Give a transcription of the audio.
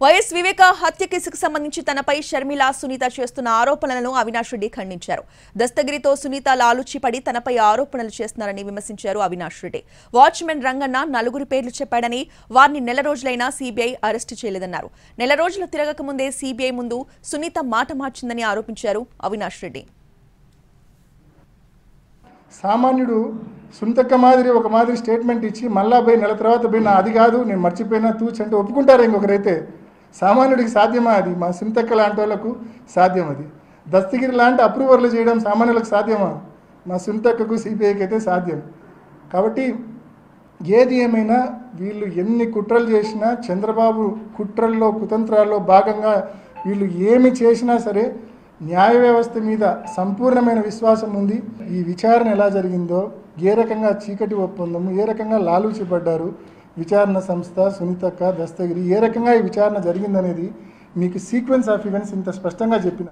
YS వివేక హత్య కేసుకు సంబంధించి తనపై షర్మిల సునీత చేస్తున్న ఆరోపణలను అవినాష్ రెడ్డి ఖండించారు. దస్తగిరితో సునీత లాలుచిపడి తనపై ఆరోపణలు చేస్తున్నారని విమర్శించారు అవినాష్ రెడ్డి. వాచ్మెన్ రంగన్న నలుగురి పేర్లు చెప్పాడని, వారిని నెల రోజులైనా సీబీఐ అరెస్టు చేయలేదన్నారు. నెల రోజులు తిరగక ముందే సీబీఐ ముందు సునీత మాట మార్చిందని ఆరోపించారు అవినాష్ రెడ్డి. సామాన్యుడు సునీతక్క మాదిరి ఒక మాదిరి స్టేట్మెంట్ ఇచ్చి మళ్ళా పోయి నెల తర్వాత పోయి నా అది కాదు నేను మర్చిపోయినా తూచి అంటే ఒప్పుకుంటారు. ఇంకొకరైతే సామాన్యుడికి సాధ్యమా? అది మా సునీతక్క లాంటి వాళ్ళకు సాధ్యం. అది దస్తగిరి లాంటి అప్రూవర్లు చేయడం సామాన్యులకు సాధ్యమా? మా సునీతక్కకు సిబిఐకి అయితే సాధ్యం. కాబట్టి ఏది ఏమైనా వీళ్ళు ఎన్ని కుట్రలు చేసినా, చంద్రబాబు కుట్రల్లో కుతంత్రాల్లో భాగంగా వీళ్ళు ఏమి చేసినా సరే న్యాయ వ్యవస్థ మీద సంపూర్ణమైన విశ్వాసం ఉంది. ఈ విచారణ ఎలా జరిగిందో, ఏ రకంగా చీకటి ఒప్పందము, ఏ రకంగా లాలూచిపడ్డారు విచారణ సంస్థ, సునీతక్క, దస్తగిరి, ఏ రకంగా ఈ విచారణ జరిగిందనేది మీకు సీక్వెన్స్ ఆఫ్ ఈవెంట్స్ ఇంత స్పష్టంగా చెప్పిన